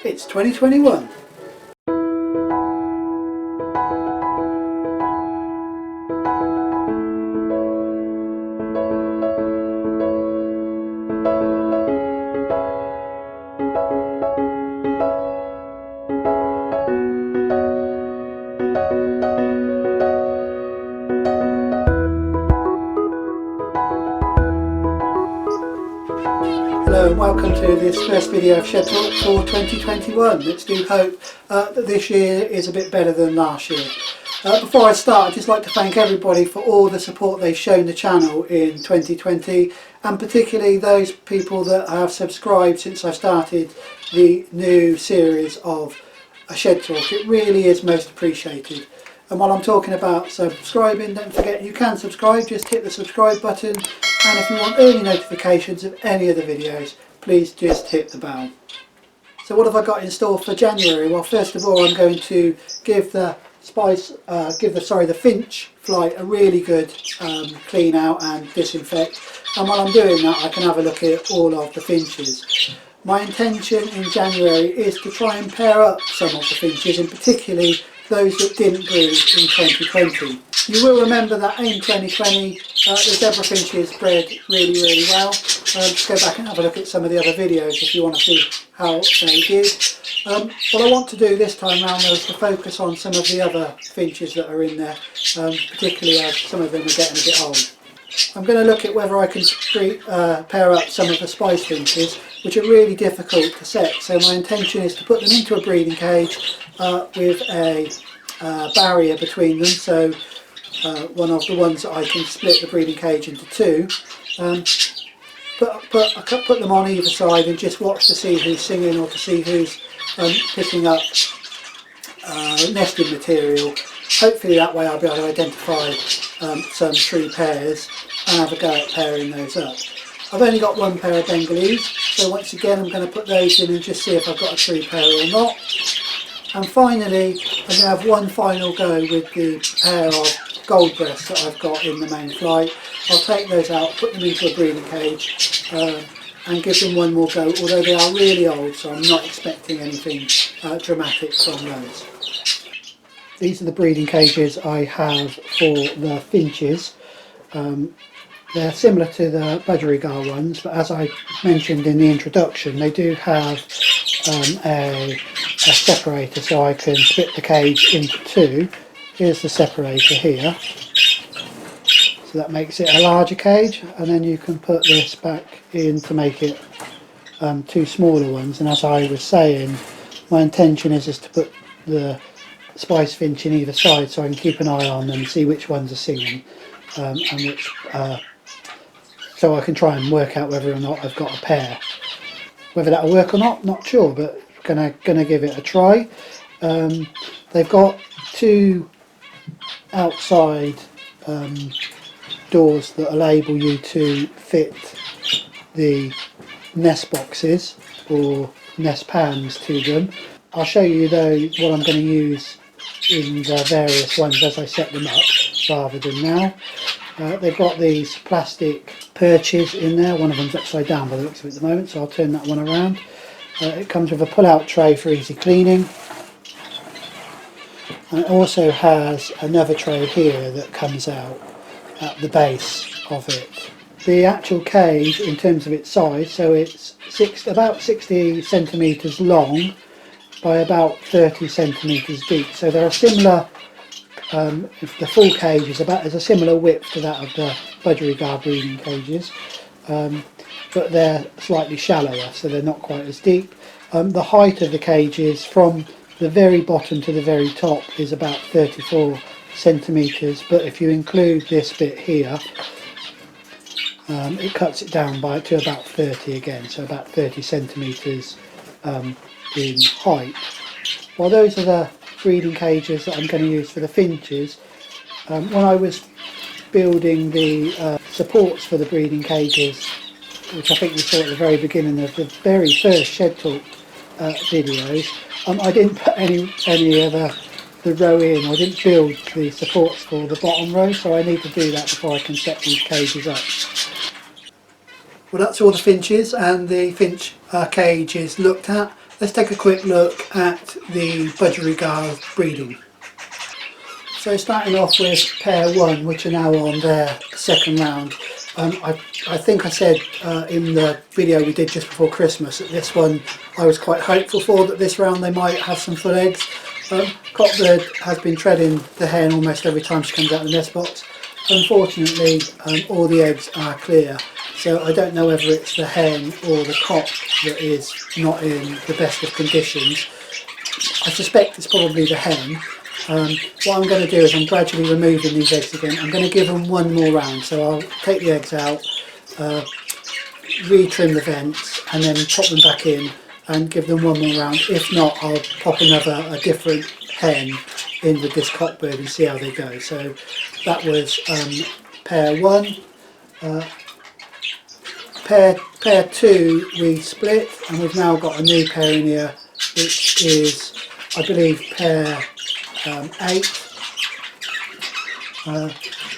It's 2021. Hello and welcome to this first video of Shed Talk for 2021. Let's do hope that this year is a bit better than last year. Before I start, I'd just like to thank everybody for all the support they've shown the channel in 2020, and particularly those people that have subscribed since I started the new series of Shed Talk. It really is most appreciated. And while I'm talking about subscribing, don't forget you can subscribe, just hit the subscribe button, and if you want early notifications of any of the videos, please just hit the bell. So what have I got in store for January? Well, first of all, I'm going to give the Finch flight a really good clean out and disinfect, and while I'm doing that I can have a look at all of the Finches. My intention in January is to try and pair up some of the Finches, and particularly those that didn't breed in 2020. You will remember that in 2020 the zebra finches bred really well. Just go back and have a look at some of the other videos if you want to see how they did. What I want to do this time round though is to focus on some of the other finches that are in there, particularly as some of them are getting a bit old. I'm going to look at whether I can pair up some of the spice finches, which are really difficult to set. So my intention is to put them into a breeding cage with a barrier between them, so one of the ones that I can split the breeding cage into two. Put them on either side and just watch to see who's singing or to see who's picking up nesting material. Hopefully that way I'll be able to identify some true pairs and have a go at pairing those up. I've only got one pair of Bengalese, so once again I'm going to put those in and just see if I've got a true pair or not. And finally I'm going to have one final go with the pair of gold breasts that I've got in the main flight. I'll take those out, put them into a breeding cage and give them one more go, although they are really old, so I'm not expecting anything dramatic from those. These are the breeding cages I have for the Finches. They're similar to the Budgerigar ones, but as I mentioned in the introduction, they do have a separator, so I can split the cage into two. Here's the separator here, so that makes it a larger cage, and then you can put this back in to make it two smaller ones. And as I was saying, my intention is to put the spice finch in either side so I can keep an eye on them and see which ones are singing, and which so I can try and work out whether or not I've got a pair. Whether that'll work or not sure, but gonna give it a try. They've got two outside doors that enable you to fit the nest boxes or nest pans to them. I'll show you though what I'm going to use in the various ones as I set them up rather than now. They've got these plastic perches in there. One of them's upside down by the looks of it at the moment, so I'll turn that one around. It comes with a pull-out tray for easy cleaning, and it also has another tray here that comes out at the base of it. The actual cage, in terms of its size, so it's about 60 centimetres long by about 30 centimetres deep, so they're a similar, if the full cage is a similar width to that of the Budgerigar breeding cages, but they're slightly shallower, so they're not quite as deep. The height of the cages from the very bottom to the very top is about 34 centimetres, but if you include this bit here, it cuts it down to about 30 again, so about 30 centimetres in height. Well, those are the breeding cages that I'm going to use for the Finches. When I was building the supports for the breeding cages, which I think we saw at the very beginning of the very first Shed Talk videos, I didn't put any of the row in. I didn't build the supports for the bottom row, so I need to do that before I can set these cages up. Well, that's all the Finches and the Finch cage is looked at. Let's take a quick look at the Budgerigar breeding. So starting off with pair 1, which are now on their second round. I think I said in the video we did just before Christmas that this one I was quite hopeful for, that this round they might have some full eggs. Cockbird has been treading the hen almost every time she comes out of the nest box. Unfortunately, all the eggs are clear, so I don't know whether it's the hen or the cock that is not in the best of conditions. I suspect it's probably the hen. What I'm going to do is I'm gradually removing these eggs again. I'm going to give them one more round, so I'll take the eggs out, re-trim the vents and then pop them back in and give them one more round. If not, I'll pop a different hen in with this cockbird and see how they go. So that was pair 1. Pair 2 we split, and we've now got a new pair in here, which is, I believe, pair 8.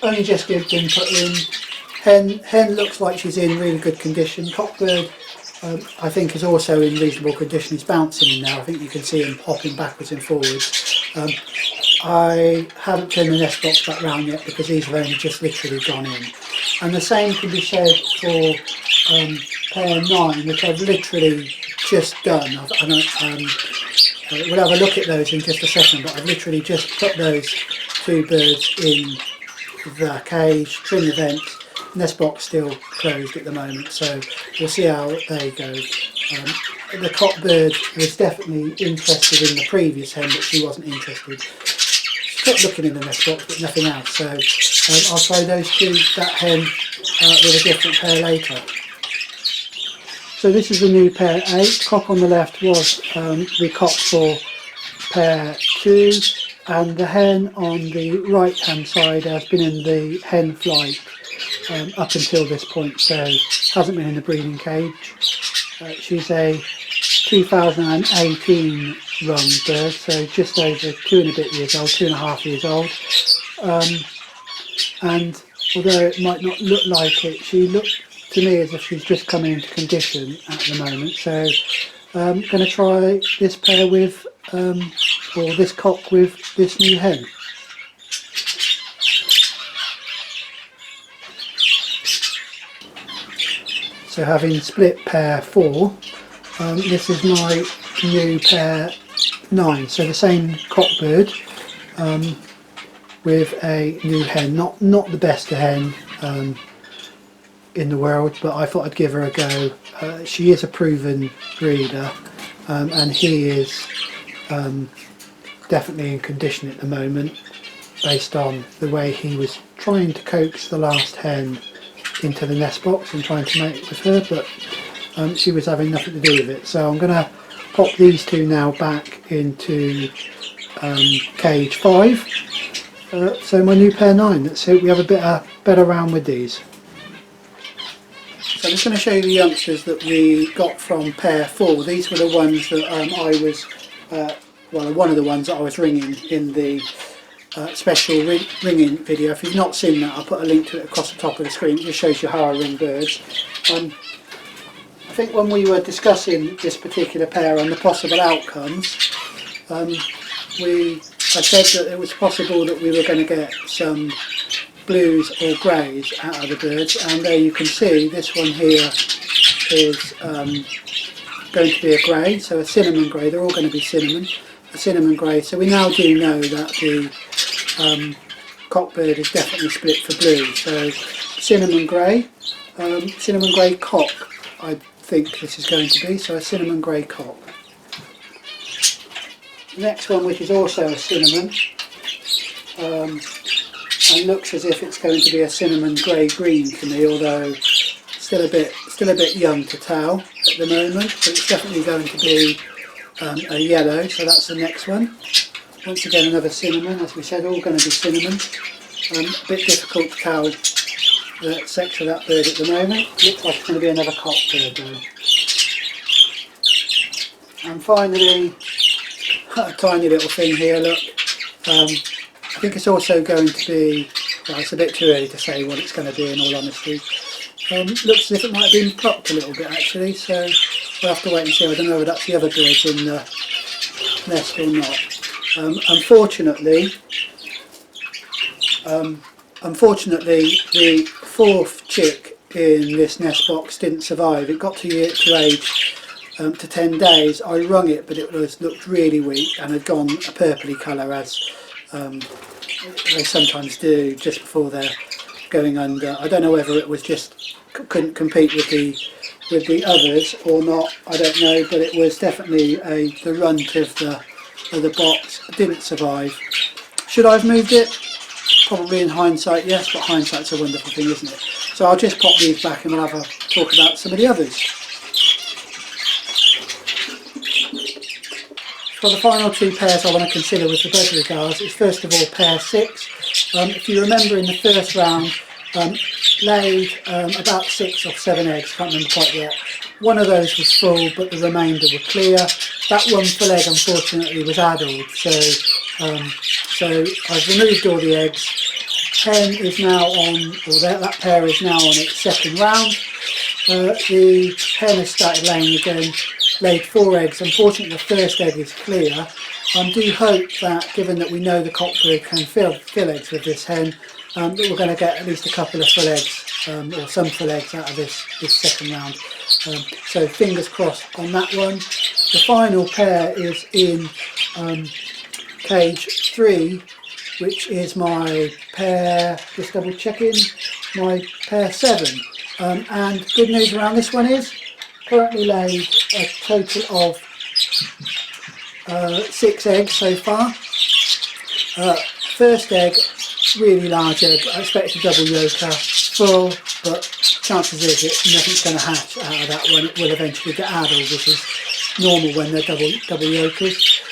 Only just been put in. Hen looks like she's in really good condition. Cockbird I think is also in reasonable condition. He's bouncing in now. I think you can see him hopping backwards and forwards. I haven't turned the nest box back round yet because these have only just literally gone in. And the same can be said for pair 9, which I've literally just done. We'll have a look at those in just a second, but I've literally just put those 2 birds in the cage, trim the vents. Nest box still closed at the moment, so we'll see how they go. The cockbird was definitely interested in the previous hen, but she wasn't interested. She kept looking in the nest box, but nothing else. So I'll try that hen with a different pair later. So this is the new pair 8. Cock on the left was the cock for pair 2, and the hen on the right hand side has been in the hen flight up until this point, so hasn't been in the breeding cage. She's a 2018 run bird, so just over 2 and a bit years old, 2.5 years old. And although it might not look like it, she looked to me as if she's just coming into condition at the moment. So I'm going to try this pair with, or this cock with this new hen. So having split pair 4, this is my new pair 9. So the same cockbird with a new hen. Not the best hen in the world, but I thought I'd give her a go. She is a proven breeder, and he is definitely in condition at the moment, based on the way he was trying to coax the last hen into the nest box and trying to mate with her, but she was having nothing to do with it. So I'm going to pop these 2 now back into cage 5. So my new pair 9. Let's hope we have a better round with these. So I'm just going to show you the youngsters that we got from pair 4. These were the ones that I was, one of the ones that I was ringing in the special ringing video. If you've not seen that, I'll put a link to it across the top of the screen. It just shows you how I ring birds. I think when we were discussing this particular pair and the possible outcomes, I said that it was possible that we were going to get some blues or greys out of the birds, and there you can see this one here is going to be a grey, so a cinnamon grey. They're all going to be cinnamon, a cinnamon grey. So we now do know that the cockbird is definitely split for blue. So cinnamon grey cock, I think this is going to be, so a cinnamon grey cock. The next one, which is also a cinnamon, and looks as if it's going to be a cinnamon grey green to me, although still a bit young to tell at the moment, but it's definitely going to be a yellow. So that's the next one. Once again, another cinnamon, as we said, all going to be cinnamon. A bit difficult to tell the sex of that bird at the moment. Looks like it's going to be another cockbird though. And finally, a tiny little thing here, look. I think it's also going to be, well, it's a bit too early to say what it's going to be in all honesty. Looks as if it might have been plucked a little bit actually, so We'll have to wait and see. I don't know whether that's the other birds in the nest or not. Unfortunately, the fourth chick in this nest box didn't survive. It got to age to 10 days. I wrung it, but it looked really weak and had gone a purpley colour, as they sometimes do just before they're going under. I don't know whether it was just couldn't compete with the others or not. I don't know, but it was definitely the runt of the box. It didn't survive. Should I have moved it? Probably in hindsight, yes, but hindsight's a wonderful thing, isn't it? So I'll just pop these back and we'll have a talk about some of the others. For the final two pairs I want to consider with the Budgerigars is first of all pair 6. If you remember, in the first round, laid about 6 or 7 eggs, can't remember quite yet. One of those was full, but the remainder were clear. That one full egg unfortunately was addled, so I've removed all the eggs. Hen is now on, or that pair is now on its second round. The hen has started laying again, laid 4 eggs. Unfortunately the first egg is clear. I do hope that, given that we know the cockbird can fill eggs with this hen, that we're going to get at least a couple of full eggs, or some full eggs out of this second round. So fingers crossed on that one. The final pair is in cage 3, which is my pair, just double checking, my pair 7. And good news around this one is, currently laid a total of 6 eggs so far. First egg, really large egg. I expect a double yolker, full, but chances is nothing's going to hatch out of that one. It will eventually get addled, which is normal when they're double yolkers.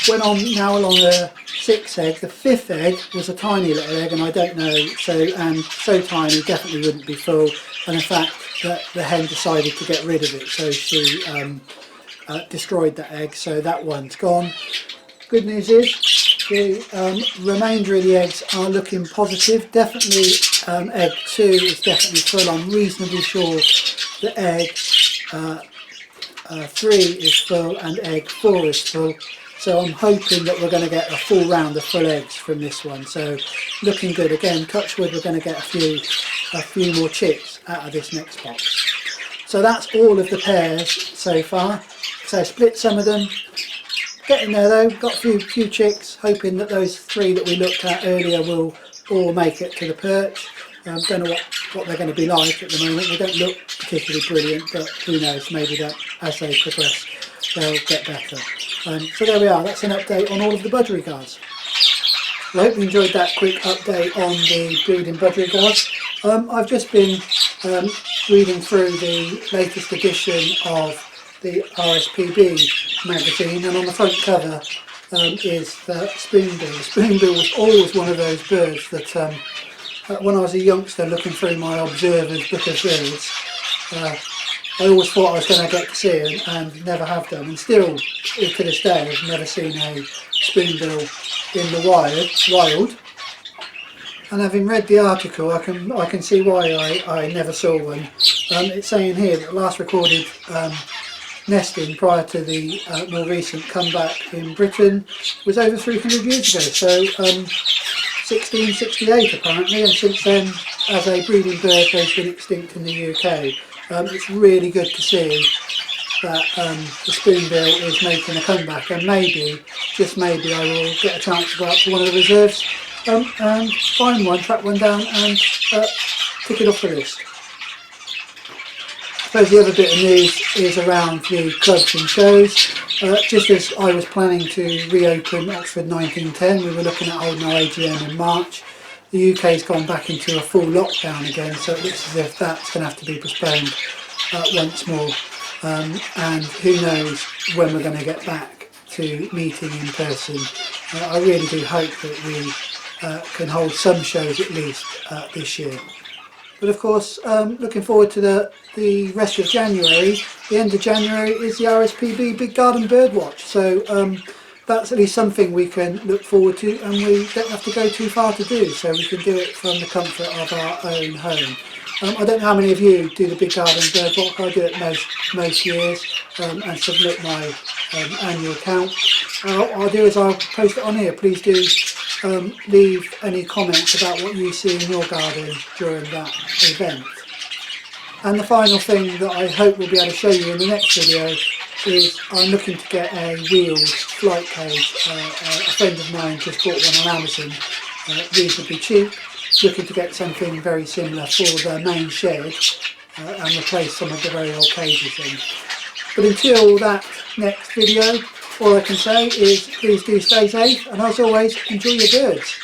Went on now along the 6th egg. The 5th egg was a tiny little egg, and I don't know, so tiny, definitely wouldn't be full. And in fact, the hen decided to get rid of it, so she destroyed that egg, so that one's gone. Good news is the remainder of the eggs are looking positive. Definitely egg 2 is definitely full. I'm reasonably sure that egg 3 is full and egg 4 is full. So I'm hoping that we're going to get a full round of full eggs from this one. So looking good. Again, touch wood, we're going to get a few more chicks out of this next box. So that's all of the pairs so far. So split some of them. Getting there though, got a few chicks, hoping that those 3 that we looked at earlier will all make it to the perch. Don't know what they're going to be like at the moment. They don't look particularly brilliant, but who knows, maybe that as they progress they'll get better. So there we are, that's an update on all of the Budgerigars. I hope you enjoyed that quick update on the breeding Budgerigars. I've just been reading through the latest edition of the RSPB magazine, and on the front cover is the spoonbill. The spoonbill was always one of those birds that when I was a youngster looking through my Observer's book of birds, I always thought I was going to get to see it and never have done, and still to this day I've never seen a spoonbill in the wild. And having read the article, I can see why I never saw one. It's saying here that last recorded nesting prior to the more recent comeback in Britain was over 300 years ago, so 1668 apparently, and since then as a breeding bird they've been extinct in the UK. It's really good to see that the spoonbill is making a comeback, and maybe, just maybe, I will get a chance to go out to one of the reserves and find one, track one down and tick it off the list. I suppose the other bit of news is around the clubs and shows. Just as I was planning to reopen Oxford 1910, we were looking at holding our AGM in March. The UK's gone back into a full lockdown again, so it looks as if that's going to have to be postponed once more. And who knows when we're going to get back to meeting in person. I really do hope that we can hold some shows at least this year. But of course, looking forward to the rest of January. The end of January is the RSPB Big Garden Bird Watch, so that's at least something we can look forward to, and we don't have to go too far to do, so we can do it from the comfort of our own home. I don't know how many of you do the Big Garden Bird Box. I do it most years and submit my annual account. What I'll do is I'll post it on here. Please do leave any comments about what you see in your garden during that event. And the final thing that I hope we'll be able to show you in the next video is I'm looking to get a wheeled flight cage. A friend of mine just bought one on Amazon, reasonably cheap, looking to get something very similar for the main shed and replace some of the very old cages in. But until that next video, all I can say is please do stay safe, and as always, enjoy your birds.